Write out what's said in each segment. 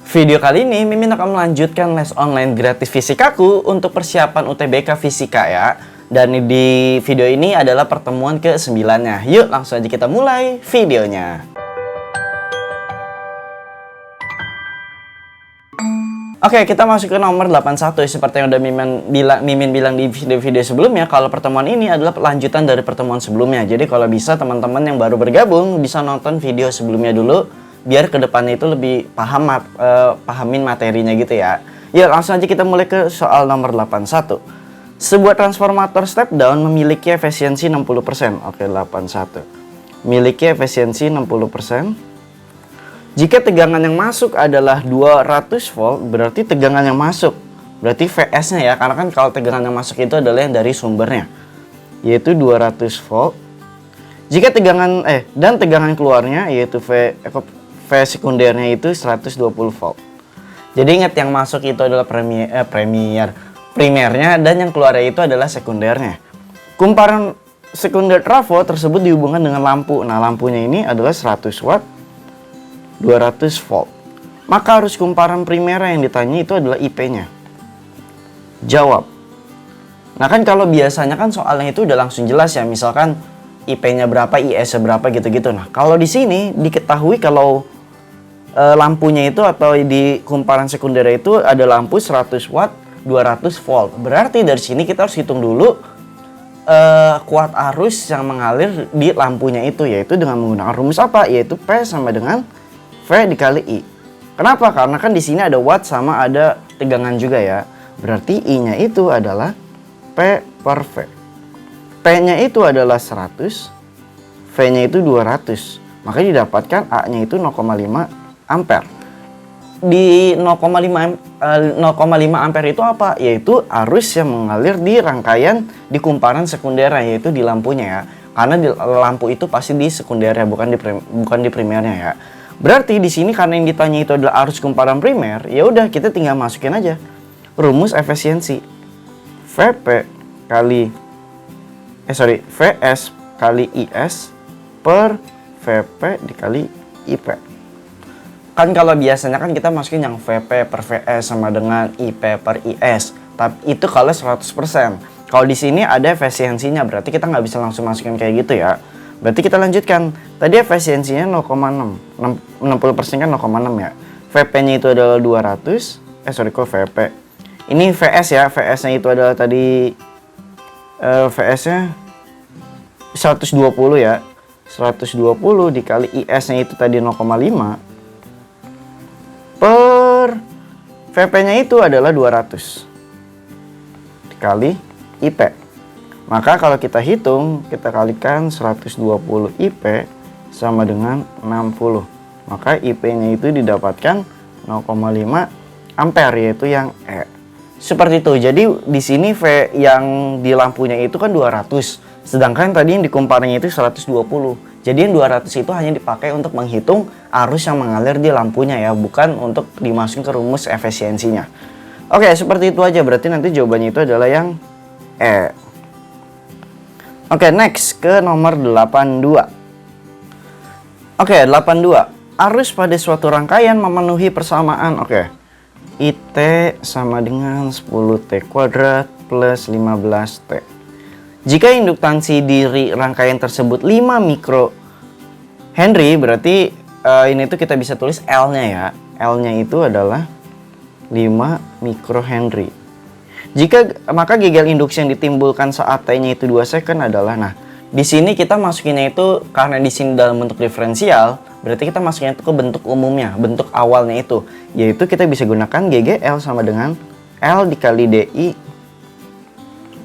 Video kali ini Mimin akan melanjutkan les online gratis fisikaku untuk persiapan UTBK Fisika ya. Dan di video ini adalah pertemuan ke-9-nya. Yuk langsung aja kita mulai videonya. Oke, kita masuk ke nomor 81. Seperti yang udah Mimin bilang di video-video sebelumnya, kalau pertemuan ini adalah lanjutan dari pertemuan sebelumnya. Jadi kalau bisa teman-teman yang baru bergabung bisa nonton video sebelumnya dulu, biar kedepannya itu lebih pahamin materinya gitu ya. Yuk langsung aja kita mulai ke soal nomor 81. Sebuah transformator step down memiliki efisiensi 60%. Oke, 81. Memiliki efisiensi 60%. Jika tegangan yang masuk adalah 200 volt, berarti tegangan yang masuk, berarti VS-nya ya. Karena kan kalau tegangan yang masuk itu adalah yang dari sumbernya, yaitu 200 volt. Jika tegangan dan tegangan keluarnya yaitu V sekundernya itu 120 volt. Jadi ingat, yang masuk itu adalah primernya dan yang keluarnya itu adalah sekundernya. Kumparan sekunder trafo tersebut dihubungkan dengan lampu. Nah, lampunya ini adalah 100 watt, 200 volt. Maka arus kumparan primer yang ditanya itu adalah IP-nya. Jawab. Nah kan kalau biasanya kan soalnya itu udah langsung jelas ya. Misalkan IP-nya berapa, IS-nya berapa gitu-gitu. Nah kalau di sini diketahui kalau lampunya itu atau di kumparan sekunder itu ada lampu 100 watt, 200 volt. Berarti dari sini kita harus hitung dulu kuat arus yang mengalir di lampunya itu, yaitu dengan menggunakan rumus apa? Yaitu P sama dengan V dikali I. Kenapa? Karena kan di sini ada watt sama ada tegangan juga ya. Berarti I-nya itu adalah P per V. P-nya itu adalah 100, V-nya itu 200. Maka didapatkan A-nya itu 0,5 ampere. Di 0,5 ampere itu apa? Yaitu arus yang mengalir di rangkaian di kumparan sekundernya, yaitu di lampunya ya. Karena di lampu itu pasti di sekundernya, bukan di primernya ya. Berarti di sini karena yang ditanya itu adalah arus kumparan primer, ya udah kita tinggal masukin aja rumus efisiensi. VS kali IS per VP dikali IP. Kan kalau biasanya kan kita masukin yang VP per VS sama dengan IP per IS. Tapi itu kalau 100%. Kalau di sini ada efisiensinya, berarti kita nggak bisa langsung masukin kayak gitu ya. Berarti kita lanjutkan. Tadi efisiensinya 0,6. 60% kan 0,6 ya. VP-nya itu adalah 200. VP. Ini VS ya. VS-nya itu adalah tadi VS-nya 120 ya. 120 dikali IS-nya itu tadi 0,5 per VP-nya itu adalah 200 dikali IP. Maka kalau kita hitung, kita kalikan 120 IP sama dengan 60. Maka IP-nya itu didapatkan 0,5 ampere, yaitu yang E. Seperti itu. Jadi di sini V yang di lampunya itu kan 200. Sedangkan tadi yang di kumparannya itu 120. Jadi yang 200 itu hanya dipakai untuk menghitung arus yang mengalir di lampunya ya, bukan untuk dimasukin ke rumus efisiensinya. Oke, seperti itu aja. Berarti nanti jawabannya itu adalah yang E. Oke, next ke nomor 82. Oke, 82. Arus pada suatu rangkaian memenuhi persamaan. Oke. IT sama dengan 10T kuadrat plus 15T. Jika induktansi di rangkaian tersebut 5 mikrohenry, berarti ini tuh kita bisa tulis L-nya ya. L-nya itu adalah 5 mikrohenry. Maka gejal induksi yang ditimbulkan saat T-nya itu 2 second adalah, nah di sini kita masukinnya itu karena di sini dalam bentuk diferensial, berarti kita masukinnya itu ke bentuk umumnya, bentuk awalnya itu, yaitu kita bisa gunakan GGL sama dengan L dikali DI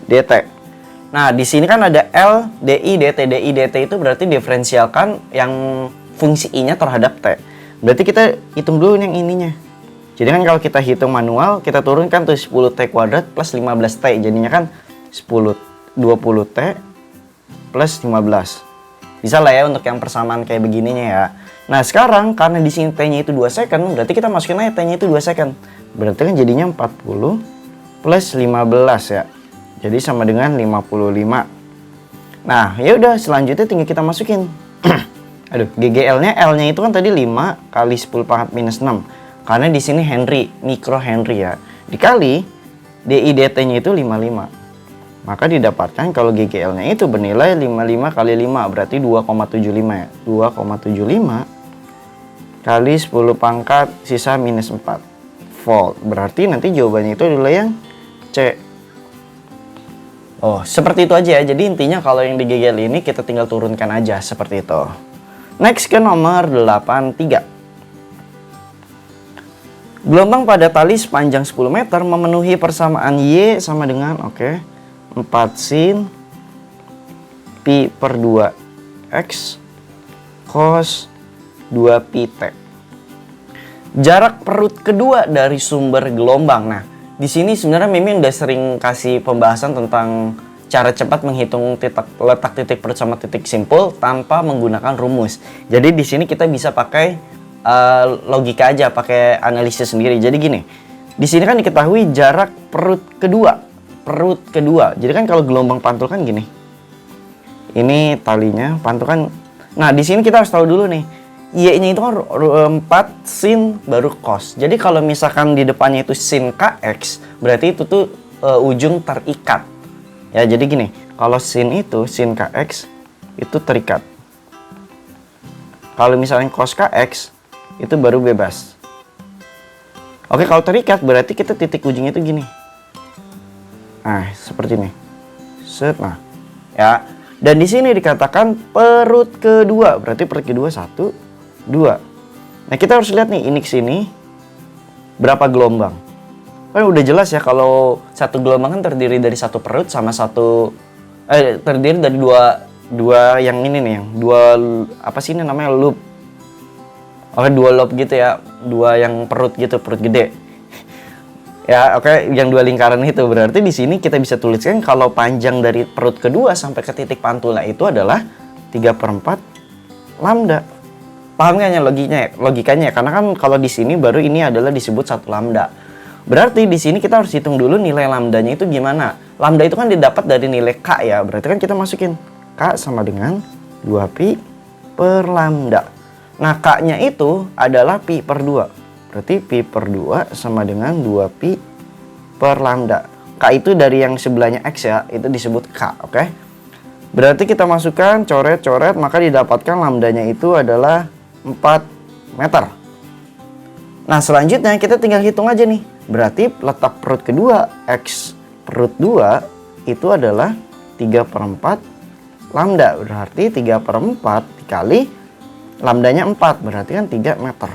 dt. Nah di sini kan ada L DI dt itu berarti diferensialkan yang fungsi I-nya terhadap T. Berarti kita hitung dulu yang ininya. Jadi kan kalau kita hitung manual, kita turunkan tuh 10T kuadrat plus 15T. Jadinya kan 20T plus 15. Bisa lah ya untuk yang persamaan kayak begininya ya. Nah sekarang karena di sini T-nya itu 2 second, berarti kita masukin aja T-nya itu 2 second. Berarti kan jadinya 40 plus 15 ya. Jadi sama dengan 55. Nah ya udah, selanjutnya tinggal kita masukin. Aduh, GGL-nya, L-nya itu kan tadi 5 kali 10 pangkat minus 6. Karena di sini Henry, mikrohenry ya. Dikali DIDT-nya itu 55. Maka didapatkan kalau GGL-nya itu bernilai 55 kali 5, berarti 2,75 ya. 2,75 kali 10 pangkat sisa minus 4 volt. Berarti nanti jawabannya itu adalah yang C. Oh, seperti itu aja ya. Jadi intinya kalau yang di GGL ini kita tinggal turunkan aja seperti itu. Next ke nomor 83. Gelombang pada tali sepanjang 10 meter memenuhi persamaan Y sama dengan 4 sin pi per 2 X cos 2 pi T. Jarak perut kedua dari sumber gelombang. Nah, di sini sebenarnya Mimin udah sering kasih pembahasan tentang cara cepat menghitung letak titik perut sama titik simpul tanpa menggunakan rumus. Jadi di sini kita bisa pakai logika aja, pakai analisis sendiri. Jadi gini, di sini kan diketahui jarak perut kedua. Jadi kan kalau gelombang pantul kan gini. Ini talinya, pantul kan. Nah, di sini kita harus tahu dulu nih. Y-nya itu kan 4 sin baru cos. Jadi kalau misalkan di depannya itu sin kx, berarti itu tuh ujung terikat. Ya, jadi gini, kalau sin itu sin kx itu terikat. Kalau misalnya cos kx itu baru bebas. Oke, kalau terikat berarti kita titik ujungnya itu gini. Nah, seperti ini. Set, nah. Ya. Dan di sini dikatakan perut kedua, berarti perut kedua 1, 2. Nah, kita harus lihat nih, ini ke sini berapa gelombang. Kan udah jelas ya kalau satu gelombang kan terdiri dari satu perut sama terdiri dari dua yang ini nih, yang dua apa sih ini namanya, loop. Oke, 2 loop gitu ya, 2 yang perut gitu, perut gede. Ya, oke, yang 2 lingkaran itu berarti di sini kita bisa tuliskan kalau panjang dari perut kedua sampai ke titik pantulnya itu adalah 3/4 lambda. Paham nggak ya logikanya? Karena kan kalau di sini baru ini adalah disebut 1 lambda. Berarti di sini kita harus hitung dulu nilai lambdanya itu gimana. Lambda itu kan didapat dari nilai K ya. Berarti kan kita masukin K sama dengan 2 pi per lambda. Nah, K-nya itu adalah pi per 2. Berarti pi per 2 sama dengan 2 pi per lambda. K itu dari yang sebelahnya X ya, itu disebut K, oke? Berarti kita masukkan, coret-coret, maka didapatkan lambdanya itu adalah 4 meter. Nah, selanjutnya kita tinggal hitung aja nih. Berarti letak perut kedua, X perut 2, itu adalah 3/4 lambda. Berarti 3/4 dikali lambdanya 4, berarti kan 3 meter.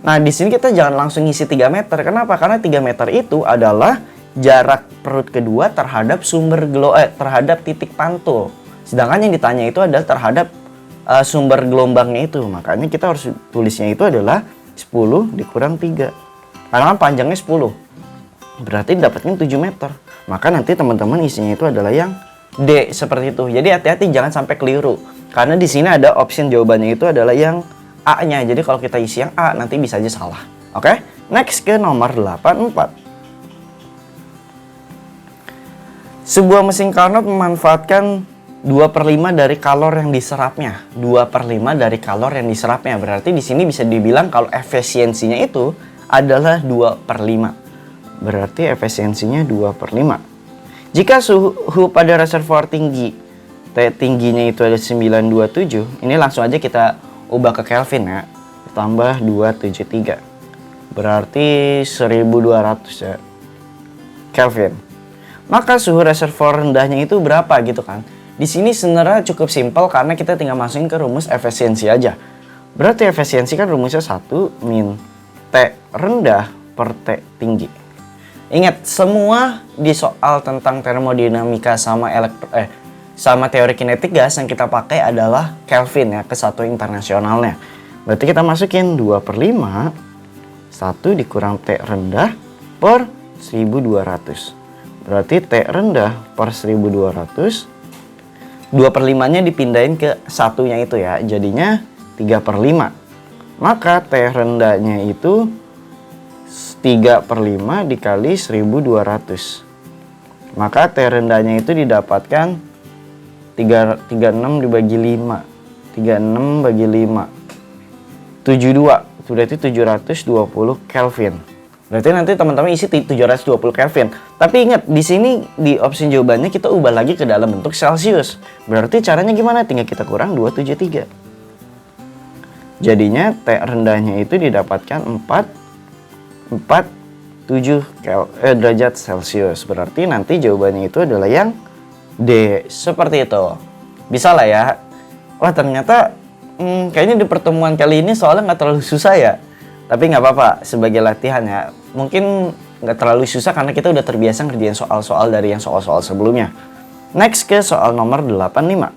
Nah, di sini kita jangan langsung ngisi 3 meter. Kenapa? Karena 3 meter itu adalah jarak perut kedua terhadap terhadap titik pantul. Sedangkan yang ditanya itu adalah terhadap sumber gelombangnya itu. Makanya kita harus tulisnya itu adalah 10 dikurang 3. Karena kan panjangnya 10. Berarti dapatnya 7 meter. Maka nanti teman-teman isinya itu adalah yang D, seperti itu. Jadi hati-hati jangan sampai keliru. Karena di sini ada option jawabannya itu adalah yang A-nya. Jadi kalau kita isi yang A nanti bisa aja salah. Oke? Next ke nomor 84. Sebuah mesin Carnot memanfaatkan 2/5 dari kalor yang diserapnya. 2/5 dari kalor yang diserapnya. Berarti di sini bisa dibilang kalau efisiensinya itu adalah 2/5. Berarti efisiensinya 2/5. Jika suhu pada reservoir tinggi, T tingginya itu ada 927, ini langsung aja kita ubah ke Kelvin ya. Tambah 273. Berarti 1200 ya. Kelvin. Maka suhu reservoir rendahnya itu berapa gitu kan? Di sini sebenarnya cukup simpel karena kita tinggal masukin ke rumus efisiensi aja. Berarti efisiensi kan rumusnya 1 min T rendah per T tinggi. Ingat, semua di soal tentang termodinamika sama teori kinetik gas yang kita pakai adalah Kelvin ya, kesatuan internasionalnya. Berarti kita masukin 2/5 1 dikurang T rendah per 1200. Berarti T rendah per 1200, 2/5-nya dipindahin ke satunya itu ya, jadinya 3/5. Maka T rendahnya itu 3/5 dikali 1200. Maka T rendahnya itu didapatkan 36 dibagi 5. 36 bagi 5. 72. berarti 720 Kelvin. Berarti nanti teman-teman isi 720 Kelvin. Tapi ingat, di sini di opsi jawabannya kita ubah lagi ke dalam bentuk Celcius. Berarti caranya gimana? Tinggal kita kurang 273. Jadinya T rendahnya itu didapatkan 447 derajat Celcius. Berarti nanti jawabannya itu adalah yang D. Seperti itu. Bisa lah ya. Wah, ternyata kayaknya di pertemuan kali ini soalnya nggak terlalu susah ya. Tapi nggak apa-apa, sebagai latihan ya. Mungkin nggak terlalu susah karena kita udah terbiasa ngerjain soal-soal dari yang soal-soal sebelumnya. Next ke soal nomor 85.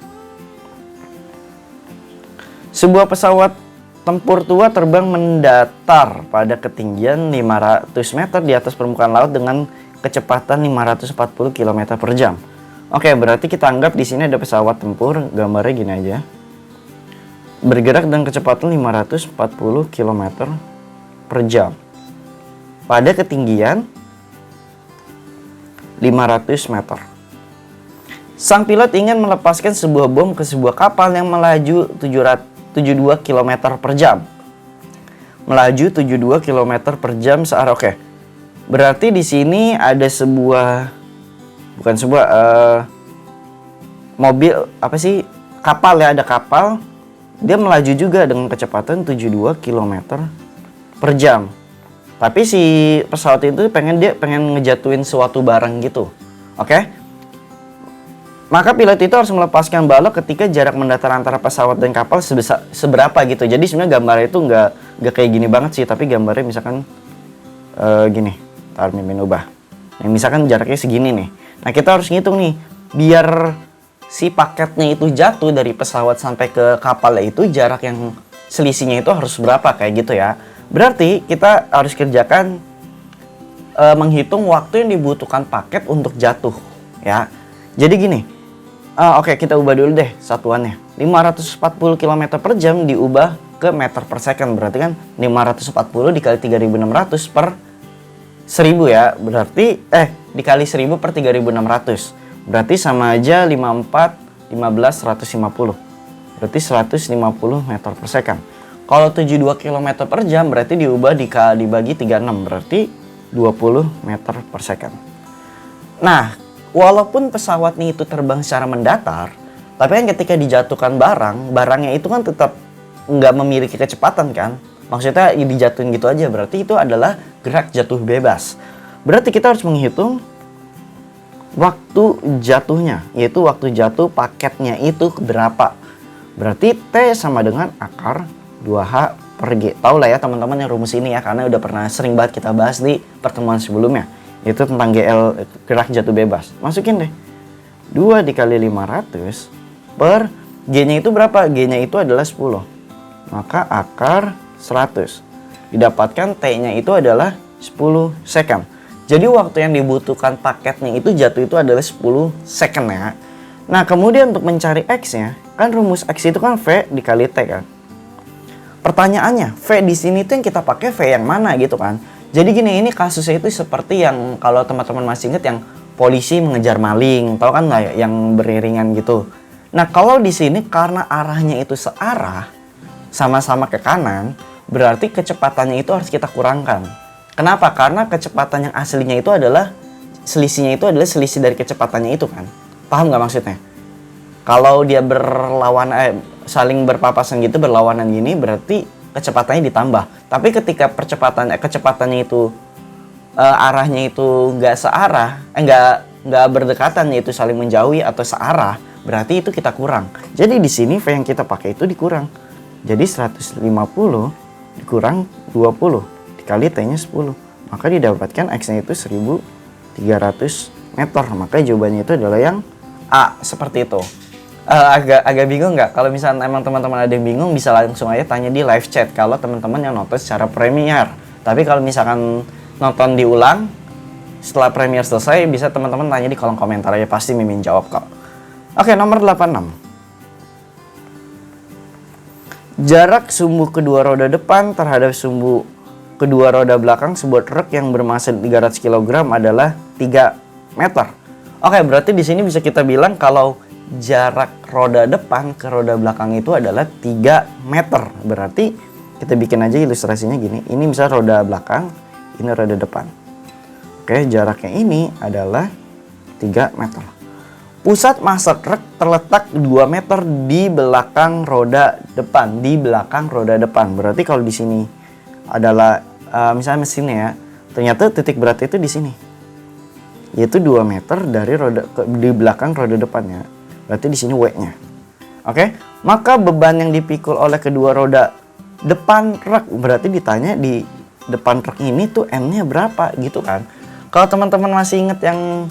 Sebuah pesawat tempur tua terbang mendatar pada ketinggian 500 meter di atas permukaan laut dengan kecepatan 540 km per jam. Oke, berarti kita anggap di sini ada pesawat tempur, gambarnya gini aja. Bergerak dengan kecepatan 540 km per jam pada ketinggian 500 meter. Sang pilot ingin melepaskan sebuah bom ke sebuah kapal yang melaju 72 km per jam. Melaju 72 km per jam searah. Oke. Berarti di sini ada mobil, apa sih? Kapal ya, ada kapal. Dia melaju juga dengan kecepatan 72 km per jam. Tapi si pesawat itu pengen ngejatuhin suatu barang gitu. Oke? Maka pilot itu harus melepaskan balok ketika jarak mendatar antara pesawat dan kapal seberapa gitu. Jadi sebenarnya gambarnya itu nggak kayak gini banget sih, tapi gambarnya misalkan gini. Tar mimin ubah. Nah, misalkan jaraknya segini nih. Nah, kita harus ngitung nih, biar si paketnya itu jatuh dari pesawat sampai ke kapalnya itu jarak yang selisihnya itu harus berapa kayak gitu ya. Berarti kita harus kerjakan menghitung waktu yang dibutuhkan paket untuk jatuh ya. Jadi gini, oke, kita ubah dulu deh satuannya. 540 km per jam diubah ke meter per second. Berarti kan 540 dikali 3600 per 1000 ya. Berarti dikali 1000 per 3600. Berarti sama aja 54, 15, 150. Berarti 150 meter per second. Kalau 72 km per jam berarti diubah dibagi 36. Berarti 20 meter per second. Nah, walaupun pesawatnya itu terbang secara mendatar, tapi kan ketika dijatuhkan barangnya itu kan tetap nggak memiliki kecepatan kan. Maksudnya dijatuhin gitu aja. Berarti itu adalah gerak jatuh bebas. Berarti kita harus menghitung waktu jatuhnya, yaitu waktu jatuh paketnya itu berapa. Berarti T sama dengan akar 2H per G. Tahu lah ya teman-teman yang rumus ini ya, karena udah pernah sering banget kita bahas di pertemuan sebelumnya. Itu tentang GL, gerak jatuh bebas. Masukin deh. 2 dikali 500 per G-nya itu berapa? G-nya itu adalah 10. Maka akar 100. Didapatkan T-nya itu adalah 10 second. Jadi waktu yang dibutuhkan paketnya itu jatuh itu adalah 10 second ya. Nah, kemudian untuk mencari X-nya, kan rumus X itu kan V dikali T kan. Pertanyaannya, V di sini tuh yang kita pakai V yang mana gitu kan. Jadi gini, ini kasusnya itu seperti yang kalau teman-teman masih ingat yang polisi mengejar maling, tahu kan nggak yang beriringan gitu. Nah, kalau di sini karena arahnya itu searah, sama-sama ke kanan, berarti kecepatannya itu harus kita kurangkan. Kenapa? Karena kecepatan yang aslinya itu adalah selisihnya itu adalah selisih dari kecepatannya itu kan. Paham nggak maksudnya? Kalau dia saling berpapasan gitu, berlawanan gini, berarti kecepatannya ditambah. Tapi ketika kecepatannya itu arahnya itu nggak searah, nggak berdekatan, yaitu saling menjauhi atau searah, berarti itu kita kurang. Jadi di sini V yang kita pakai itu dikurang. Jadi 150 dikurang 20 dikali T-nya 10. Maka didapatkan X-nya itu 1300 meter. Maka jawabannya itu adalah yang A, seperti itu. Agak bingung nggak? Kalau misalnya emang teman-teman ada yang bingung, bisa langsung aja tanya di live chat kalau teman-teman yang nonton secara Premiere. Tapi kalau misalkan nonton diulang setelah Premiere selesai, bisa teman-teman tanya di kolom komentar aja, pasti Mimin jawab kok. Oke, nomor 86. Jarak sumbu kedua roda depan terhadap sumbu kedua roda belakang sebuah truk yang bermassa 300 kg adalah 3 meter. Oke, berarti di sini bisa kita bilang kalau jarak roda depan ke roda belakang itu adalah 3 meter. Berarti kita bikin aja ilustrasinya gini. Ini misal roda belakang, ini roda depan. Oke, jaraknya ini adalah 3 meter. Pusat massa truk terletak 2 meter di belakang roda depan. Di belakang roda depan. Berarti kalau di sini adalah misalnya mesinnya ya, ternyata titik berat itu di sini. Yaitu 2 meter dari roda di belakang roda depannya. Berarti di sini W-nya. Oke, maka beban yang dipikul oleh kedua roda depan truk, berarti ditanya di depan truk ini tuh N-nya berapa gitu kan. Kalau teman-teman masih inget yang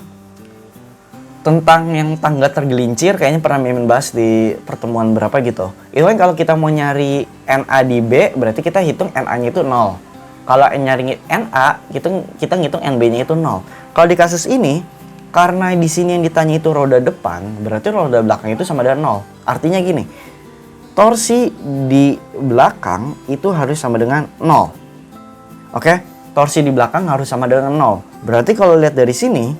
tentang yang tangga tergelincir, kayaknya pernah Mimin bahas di pertemuan berapa gitu. Itu kan kalau kita mau nyari NA di B, berarti kita hitung NA-nya itu 0. Kalau nyari NA, kita ngitung NB-nya itu 0. Kalau di kasus ini, karena di sini yang ditanya itu roda depan, berarti roda belakang itu sama dengan 0. Artinya gini, torsi di belakang itu harus sama dengan 0. Oke, torsi di belakang harus sama dengan 0. Berarti kalau lihat dari sini,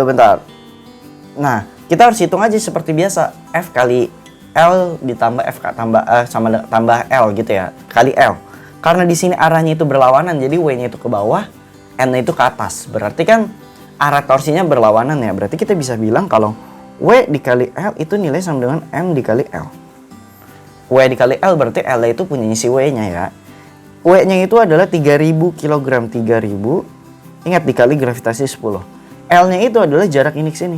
bentar. Nah, kita harus hitung aja seperti biasa. F kali L ditambah F tambah L gitu ya, kali L. Karena di sini arahnya itu berlawanan, jadi W-nya itu ke bawah, N-nya itu ke atas. Berarti kan arah torsinya berlawanan ya. Berarti kita bisa bilang kalau W dikali L itu nilai sama dengan M dikali L. W dikali L berarti L itu punya si W-nya ya. W-nya itu adalah 3000 kg. 3000, ingat dikali gravitasi 10. L-nya itu adalah jarak ini ke sini.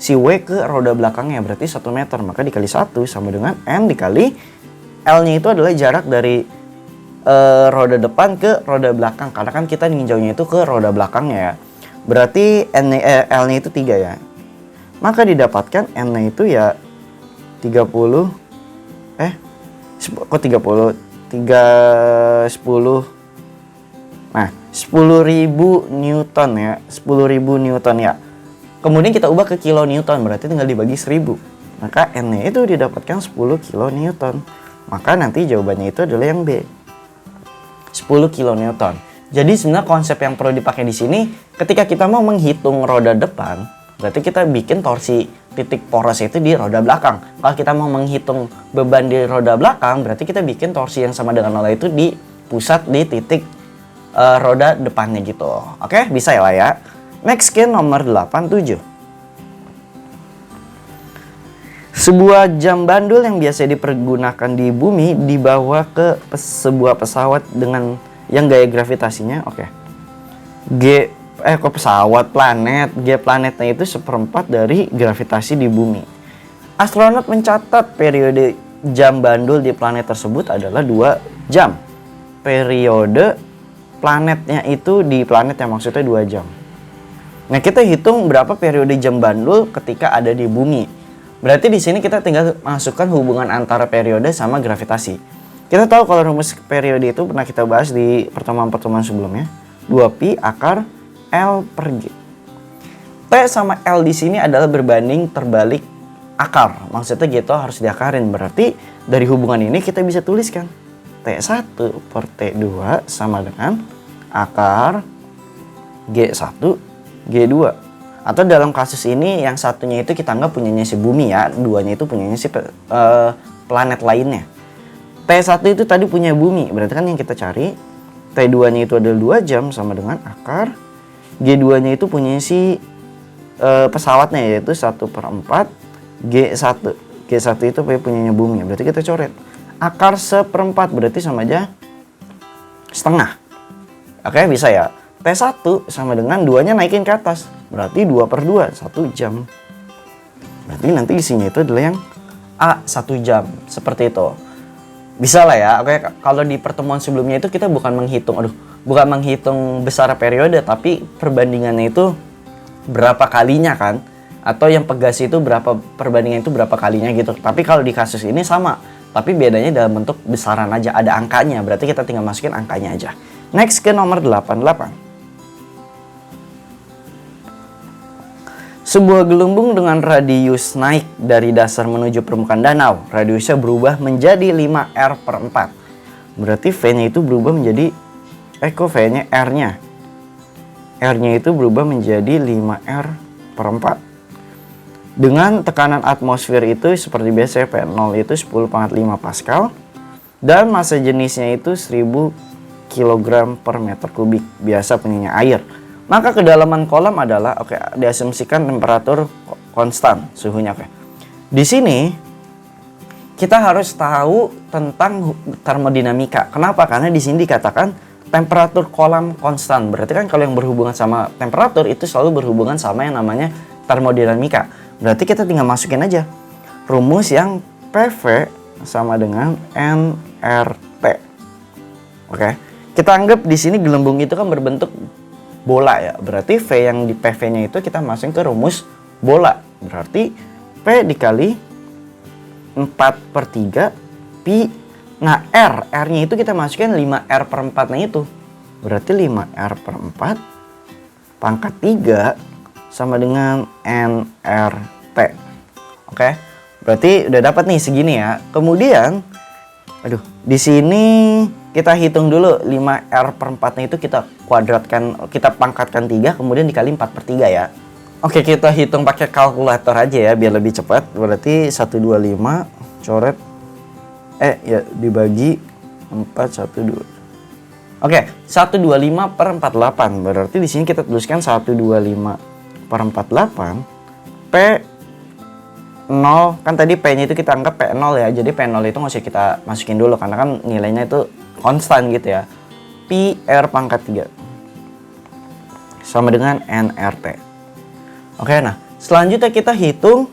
Si W ke roda belakangnya berarti 1 meter. Maka dikali 1 sama dengan M dikali L-nya itu adalah jarak dari roda depan ke roda belakang. Karena kan kita ninjaunya itu ke roda belakangnya ya. Berarti L-nya itu 3 ya. Maka didapatkan N-nya itu ya 30. Kok 30? 10. Nah, 10.000 Newton ya. 10.000 Newton ya. Kemudian kita ubah ke kilonewton, berarti tinggal dibagi 1000. Maka N-nya itu didapatkan 10 kilonewton. Maka nanti jawabannya itu adalah yang B. 10 kilonewton. Jadi sebenarnya konsep yang perlu dipakai di sini, ketika kita mau menghitung roda depan, berarti kita bikin torsi titik poros itu di roda belakang. Kalau kita mau menghitung beban di roda belakang, berarti kita bikin torsi yang sama dengan 0 itu di pusat di titik roda depannya gitu. Oke, bisa ya lah ya. Next ke nomor 87. Sebuah jam bandul yang biasa dipergunakan di bumi dibawa ke sebuah pesawat dengan yang gaya gravitasinya, oke. Planet. G planetnya itu 1/4 dari gravitasi di bumi. Astronot mencatat periode jam bandul di planet tersebut adalah 2 jam. Periode planetnya itu di planet yang maksudnya 2 jam. Nah, kita hitung berapa periode jam bandul ketika ada di bumi. Berarti di sini kita tinggal masukkan hubungan antara periode sama gravitasi. Kita tahu kalau rumus periode itu pernah kita bahas di pertemuan-pertemuan sebelumnya. 2pi akar L per G. T sama L di sini adalah berbanding terbalik akar. Maksudnya gitu harus diakarin. Berarti dari hubungan ini kita bisa tuliskan T1 per T2 sama dengan akar G1 G2. Atau dalam kasus ini yang satunya itu kita anggap punyanya si bumi ya, duanya itu punyanya si planet lainnya. T1 itu tadi punya bumi, berarti kan yang kita cari T2-nya itu adalah 2 jam sama dengan akar G2-nya itu punya si pesawatnya yaitu 1/4 G1. G1 itu punyanya bumi, berarti kita coret. Akar 1/4 berarti sama aja setengah. Oke, bisa ya. T1 sama dengan 2-nya naikin ke atas. Berarti 2/2, 1 jam. Berarti nanti isinya itu adalah yang A, 1 jam. Seperti itu. Bisa lah ya. Oke, kalau di pertemuan sebelumnya itu kita bukan menghitung besar periode, tapi perbandingannya itu berapa kalinya kan, atau yang pegas itu berapa perbandingan itu berapa kalinya gitu. Tapi kalau di kasus ini sama, tapi bedanya dalam bentuk besaran aja, ada angkanya, berarti kita tinggal masukin angkanya aja. Next ke nomor 88. Sebuah gelembung dengan radius naik dari dasar menuju permukaan danau, radiusnya berubah menjadi 5R/4. Berarti V-nya itu berubah menjadi V-nya R-nya. R-nya itu berubah menjadi 5R/4. Dengan tekanan atmosfer itu seperti biasa P0 itu 10,5 Pascal. Dan massa jenisnya itu 1000 kg per meter kubik, biasa punyanya air. Maka kedalaman kolam adalah, oke, diasumsikan temperatur konstan suhunya, oke. Di sini kita harus tahu tentang termodinamika. Kenapa? Karena di sini dikatakan temperatur kolam konstan. Berarti kan kalau yang berhubungan sama temperatur itu selalu berhubungan sama yang namanya termodinamika. Berarti kita tinggal masukin aja rumus yang PV sama dengan nRT. Oke. Kita anggap di sini gelembung itu kan berbentuk bola ya. Berarti V yang di PV-nya itu kita masukin ke rumus bola. Berarti P dikali 4/3 pi. Nah, R-nya itu kita masukin 5R per 4-nya itu. Berarti 5R per 4 pangkat 3 sama dengan nRT. Oke. Berarti udah dapat nih segini ya. Kemudian, di sini kita hitung dulu 5R per 4-nya itu kita kuadratkan, kita pangkatkan 3, kemudian dikali 4/3 ya. Oke, kita hitung pakai kalkulator aja ya biar lebih cepat. Berarti 125 coret dibagi 412. Oke, 125 per 48. Berarti di sini kita tuliskan 125 per 48 P 0, kan tadi P-nya itu kita anggap P0 ya. Jadi P0 itu nggak usah kita masukin dulu karena kan nilainya itu konstan gitu ya. Pi R pangkat 3 sama dengan nRT. Oke, nah selanjutnya kita hitung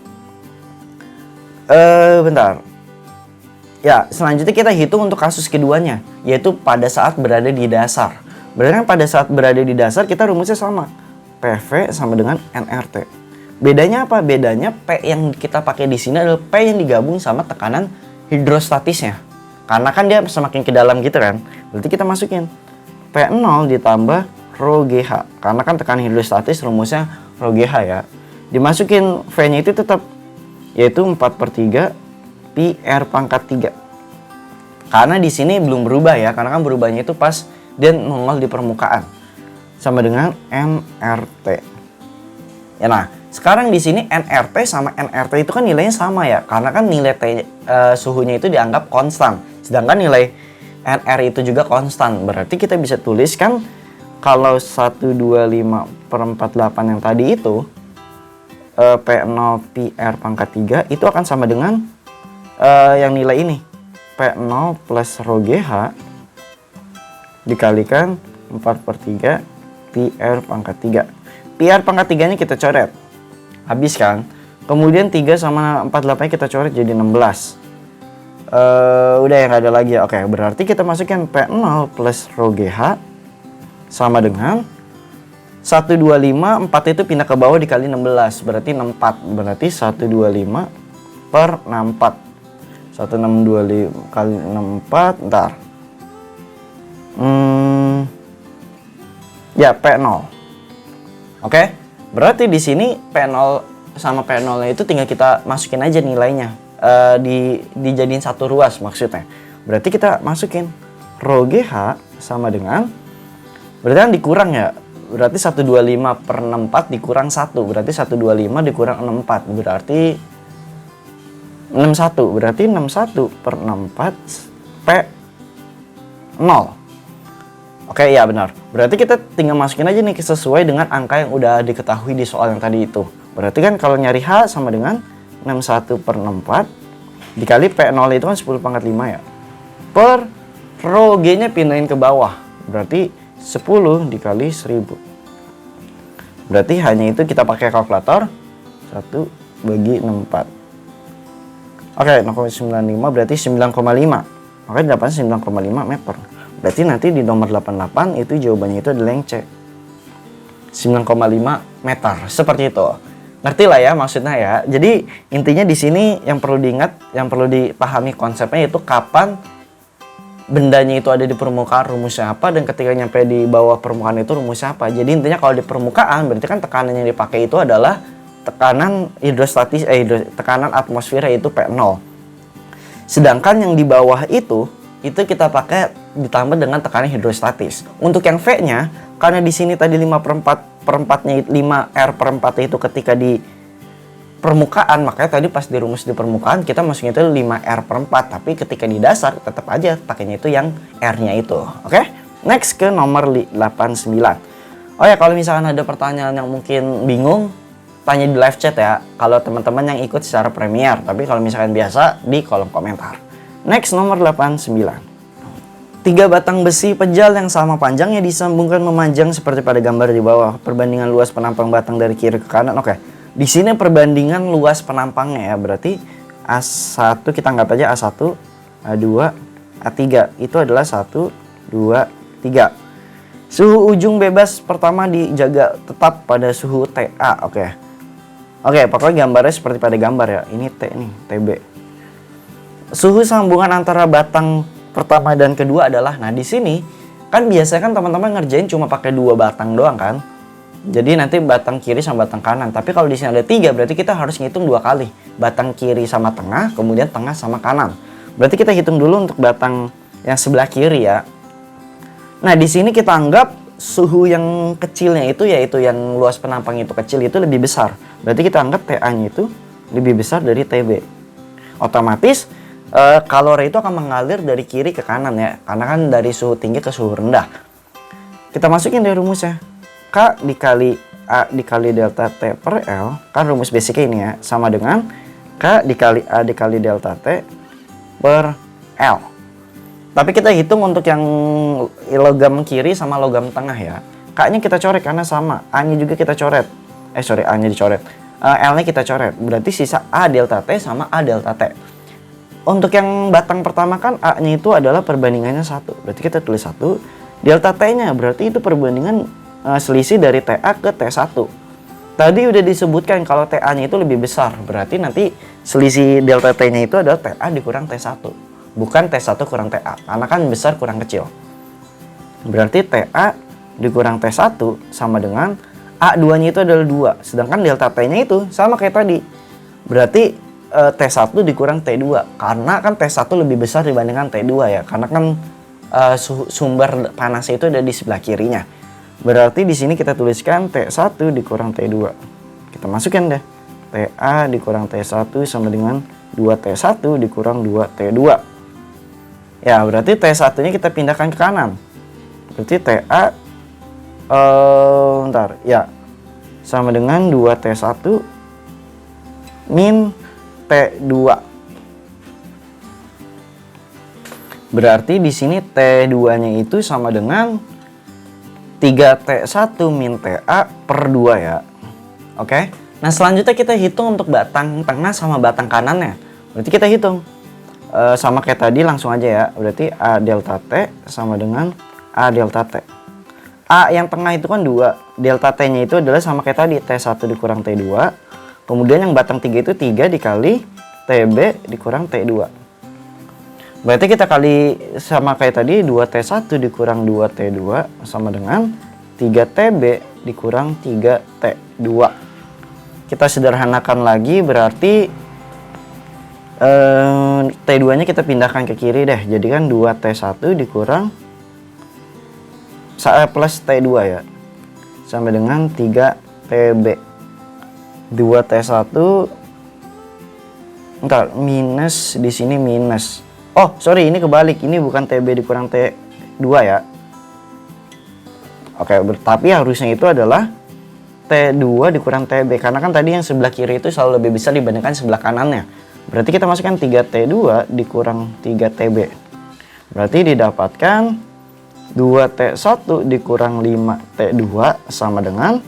selanjutnya kita hitung untuk kasus keduanya, yaitu pada saat berada di dasar. Berarti kan pada saat berada di dasar kita rumusnya sama, PV sama dengan nRT. Bedanya apa? Bedanya P yang kita pakai di sini adalah P yang digabung sama tekanan hidrostatisnya. Karena kan dia semakin ke dalam gitu kan. Berarti kita masukin P0 ditambah rho GH. Karena kan tekanan hidrostatis rumusnya rho GH ya. Dimasukin V-nya itu tetap, yaitu 4/3 pi R pangkat 3. Karena di sini belum berubah ya. Karena kan berubahnya itu pas dia nongol di permukaan. Sama dengan nRT. Ya, nah, sekarang di sini nRT sama nRT itu kan nilainya sama ya. Karena kan nilai suhunya itu dianggap konstan. Sedangkan nilai NR itu juga konstan. Berarti kita bisa tuliskan kalau 125 per 48 yang tadi itu P0 pi R pangkat 3 itu akan sama dengan yang nilai ini. P0 plus rho GH dikalikan 4/3 pi R pangkat 3. Pi R pangkat 3-nya kita coret. Habis kan? Kemudian 3 sama 48 kita coret jadi 16. Udah ya, nggak ada lagi ya. Oke, berarti kita masukkan P0 plus rho GH sama dengan 125, 4 itu pindah ke bawah dikali 16, berarti 64. Berarti 125 per 64. 1625 kali 64, ntar. Ya, P0. Oke, berarti di sini P0 sama P0 itu tinggal kita masukin aja nilainya. Dijadiin satu ruas maksudnya. Berarti kita masukin rho GH sama dengan, berarti kan dikurang ya. Berarti 125 per 64 dikurang 1. Berarti 125 dikurang 64. Berarti 61. Berarti 61 per 64 P0. Oke, ya benar. Berarti kita tinggal masukin aja nih sesuai dengan angka yang udah diketahui di soal yang tadi itu. Berarti kan kalau nyari H sama dengan 61 per 64 dikali P0 itu kan 10 pangkat 5 ya. Per rho G-nya pindahin ke bawah. Berarti 10 dikali 1000. Berarti hanya itu kita pakai kalkulator. 1 bagi 64. Oke, 0,95 berarti 9,5. Maka dapatnya 9,5 meter. Berarti nanti di nomor 88 itu jawabannya itu adalah yang C. 9,5 meter. Seperti itu. Ngerti lah ya maksudnya ya. Jadi intinya di sini yang perlu diingat, yang perlu dipahami konsepnya itu kapan bendanya itu ada di permukaan rumusnya apa, dan ketika nyampe di bawah permukaan itu rumusnya apa. Jadi intinya kalau di permukaan berarti kan tekanan yang dipakai itu adalah tekanan hidrostatis, tekanan atmosfer yaitu P0. Sedangkan yang di bawah itu kita pakai ditambah dengan tekanan hidrostatis. Untuk yang V-nya, karena di sini tadi 5/4 per 4-nya 5R per 4 itu ketika permukaan, makanya tadi pas dirumus di permukaan kita masuknya itu 5R/4, tapi ketika di dasar tetap aja pakainya itu yang R-nya itu. Oke? Next ke nomor 89. Oh ya, kalau misalkan ada pertanyaan yang mungkin bingung, tanya di live chat ya, kalau teman-teman yang ikut secara Premier, tapi kalau misalkan biasa di kolom komentar. Next, nomor 89. 3 batang besi pejal yang sama panjangnya disambungkan memanjang seperti pada gambar di bawah. Perbandingan luas penampang batang dari kiri ke kanan. Oke, di sini perbandingan luas penampangnya ya, berarti A1 kita anggap aja A1, A2, A3. Itu adalah 1, 2, 3. Suhu ujung bebas pertama dijaga tetap pada suhu TA. Oke, pokoknya gambarnya seperti pada gambar ya. Ini T nih, TB. Suhu sambungan antara batang pertama dan kedua adalah, nah di sini kan biasanya kan teman-teman ngerjain cuma pakai 2 batang doang kan. Jadi nanti batang kiri sama batang kanan. Tapi kalau di sini ada 3, berarti kita harus ngitung 2 kali. Batang kiri sama tengah, kemudian tengah sama kanan. Berarti kita hitung dulu untuk batang yang sebelah kiri ya. Nah, di sini kita anggap suhu yang kecilnya itu, yaitu yang luas penampang itu kecil, itu lebih besar. Berarti kita anggap TA-nya itu lebih besar dari TB. Otomatis kalori itu akan mengalir dari kiri ke kanan ya, karena kan dari suhu tinggi ke suhu rendah. Kita masukin dari rumusnya, K dikali A dikali delta T per L, kan rumus basicnya ini ya, sama dengan K dikali A dikali delta T per L. Tapi kita hitung untuk yang logam kiri sama logam tengah ya. K-nya kita coret karena sama, A-nya juga kita coret. A-nya dicoret. L-nya kita coret, berarti sisa A delta T sama A delta T. Untuk yang batang pertama kan A-nya itu adalah perbandingannya 1. Berarti kita tulis 1. Delta T-nya berarti itu perbandingan selisih dari TA ke T1. Tadi udah disebutkan kalau TA-nya itu lebih besar. Berarti nanti selisih delta T-nya itu adalah TA dikurang T1. Bukan T1 kurang TA. Karena kan besar kurang kecil. Berarti TA dikurang T1 sama dengan A2-nya itu adalah 2. Sedangkan delta T-nya itu sama kayak tadi. Berarti T1 dikurang T2, karena kan T1 lebih besar dibandingkan T2 ya, karena kan sumber panasnya itu ada di sebelah kirinya. Berarti di sini kita tuliskan T1 dikurang T2. Kita masukin deh. TA dikurang T1 sama dengan 2T1 dikurang 2T2. Ya, berarti T1-nya kita pindahkan ke kanan. Berarti TA sama dengan 2T1 min T2. Berarti di sini T2-nya itu sama dengan 3T1 min TA per 2 ya. Oke. Nah, selanjutnya kita hitung untuk batang tengah sama batang kanannya. Berarti kita hitung. Sama kayak tadi, langsung aja ya. Berarti A delta T sama dengan A delta T. A yang tengah itu kan 2. Delta T-nya itu adalah sama kayak tadi, T1 dikurang T2. Kemudian yang batang 3 itu 3 dikali TB dikurang T2. Berarti kita kali sama kayak tadi, 2T1 dikurang 2T2 sama dengan 3TB dikurang 3T2. Kita sederhanakan lagi, berarti T2-nya kita pindahkan ke kiri deh. Jadi kan 2T1 dikurang plus T2 ya. Sama dengan 3TB. 2T1 minus, di sini minus. Oh, sorry, ini kebalik. Ini bukan TB dikurang T2 ya. Oke, tapi harusnya itu adalah T2 dikurang TB. Karena kan tadi yang sebelah kiri itu selalu lebih besar dibandingkan sebelah kanannya. Berarti kita masukkan 3T2 dikurang 3TB. Berarti didapatkan 2T1 dikurang 5T2 sama dengan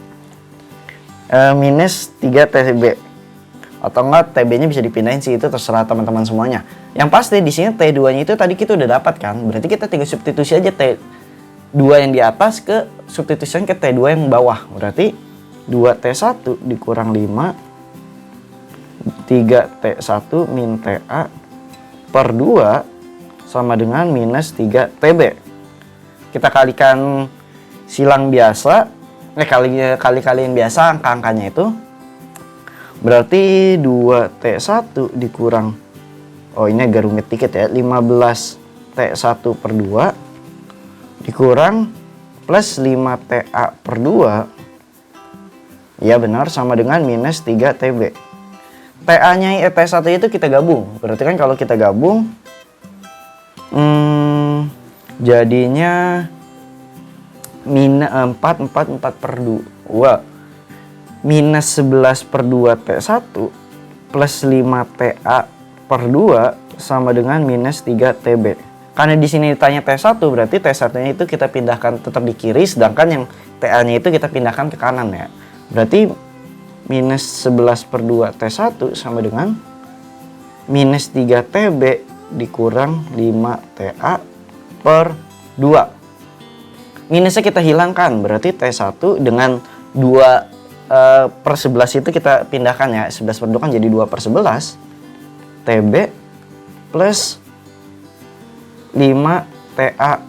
minus 3TB. Atau enggak TB-nya bisa dipindahin sih, itu terserah teman-teman semuanya. Yang pasti di sini T2-nya itu tadi kita udah dapat kan. Berarti kita tinggal substitusi aja T2 yang di atas ke substitusikan ke T2 yang bawah. Berarti 2T1 dikurang 5 3T1 min TA per 2 sama dengan minus 3TB. Kita kalikan silang biasa. Kali-kaliin biasa angka-angkanya itu. Berarti 2T1 dikurang, oh ini agak rumit dikit ya, 15T1 per 2 dikurang plus 5TA per 2. Ya benar, sama dengan minus 3TB. T1 itu kita gabung. Berarti kan kalau kita gabung, jadinya minus 4 per 2. Minus 11 per 2 T1 plus 5 TA per 2 sama dengan minus 3 TB. Karena di sini ditanya T1, berarti T1-nya itu kita pindahkan tetap di kiri, sedangkan yang TA-nya itu kita pindahkan ke kanan ya. Berarti minus 11 per 2 T1 sama dengan minus 3 TB dikurang 5 TA per 2. Minusnya kita hilangkan, berarti T1 dengan 2 per 11 itu kita pindahkan ya. 11 per 2 kan jadi 2 per 11 TB plus 5 TA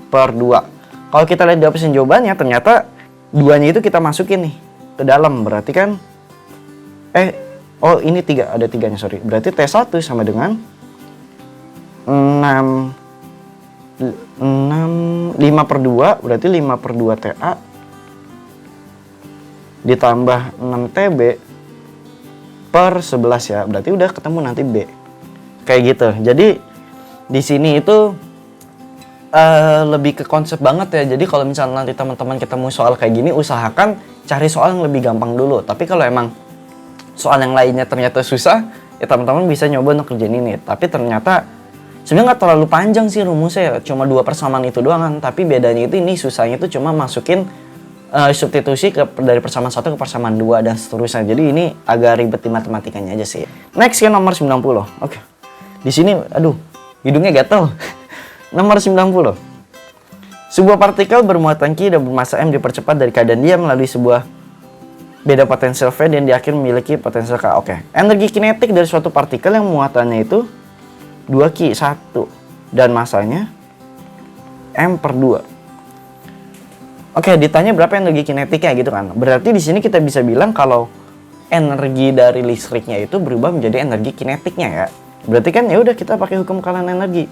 per 2. Kalau kita lihat di opsi jawabannya, ternyata 2-nya itu kita masukin nih ke dalam. Berarti kan ini 3, ada 3-nya, sorry. Berarti T1 sama dengan 5 per 2, berarti 5 per 2 TA ditambah 6 TB per 11 ya. Berarti udah ketemu nanti B. Kayak gitu. Jadi di sini itu lebih ke konsep banget ya. Jadi kalau misalnya nanti teman-teman ketemu soal kayak gini, usahakan cari soal yang lebih gampang dulu. Tapi kalau emang soal yang lainnya ternyata susah, ya teman-teman bisa nyoba untuk kerjain ini. Tapi ternyata sebenarnya nggak terlalu panjang sih rumusnya, cuma 2 persamaan itu doang kan. Tapi bedanya itu, ini susahnya itu cuma masukin substitusi dari persamaan 1 ke persamaan 2 dan seterusnya. Jadi ini agak ribet di matematikanya aja sih. Next ke nomor 90. Oke. Di sini aduh, hidungnya gatel. Nomor 90. Sebuah partikel bermuatan Q dan bermasa M dipercepat dari keadaan dia melalui sebuah beda potensial V dan di akhir memiliki potensial K. Oke. Energi kinetik dari suatu partikel yang muatannya itu 2Q, 1 dan masanya M per 2. Oke, ditanya berapa energi kinetiknya gitu kan. Berarti di sini kita bisa bilang kalau energi dari listriknya itu berubah menjadi energi kinetiknya ya. Berarti kan ya udah kita pakai hukum kalian energi.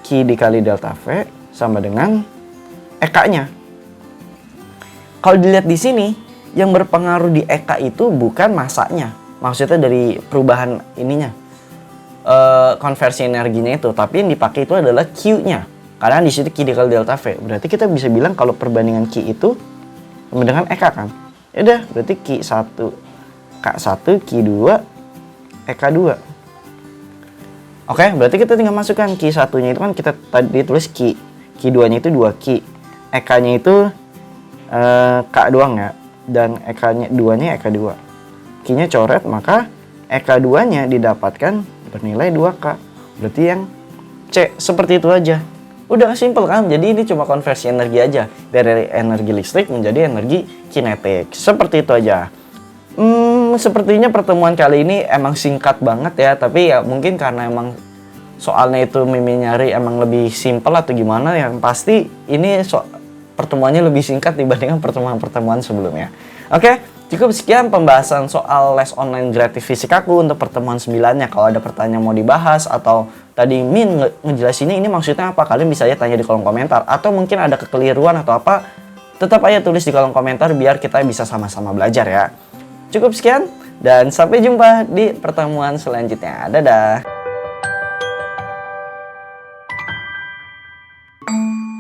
Q dikali delta V sama dengan EK-nya. Kalau dilihat di sini, yang berpengaruh di EK itu bukan masanya. Maksudnya dari perubahan ininya. Konversi energinya itu, tapi yang dipakai itu adalah Q-nya. Karena di situ Q dikali delta V. Berarti kita bisa bilang kalau perbandingan Q itu sama dengan EK kan. Ya udah, berarti Q1 K1 Q2 EK2. Oke, berarti kita tinggal masukkan Q1-nya itu kan kita tadi tulis Q. Q2-nya itu 2Q. EK-nya itu K doang ya. Dan EK-nya 2-nya EK2. Q-nya coret, maka EK2-nya didapatkan bernilai 2K. Berarti yang C. Seperti itu aja. Udah simple kan? Jadi ini cuma konversi energi aja. Dari energi listrik menjadi energi kinetik. Seperti itu aja. Sepertinya pertemuan kali ini emang singkat banget ya. Tapi ya mungkin karena emang soalnya itu Mimi nyari emang lebih simple atau gimana. Yang pasti ini pertemuannya lebih singkat dibandingkan pertemuan-pertemuan sebelumnya. Oke, cukup sekian pembahasan soal les online gratis fisik aku untuk pertemuan 9-nya. Kalau ada pertanyaan mau dibahas atau tadi Min ngejelasinnya ini maksudnya apa, kalian bisa aja tanya di kolom komentar. Atau mungkin ada kekeliruan atau apa, tetap aja tulis di kolom komentar biar kita bisa sama-sama belajar ya. Cukup sekian dan sampai jumpa di pertemuan selanjutnya. Dadah!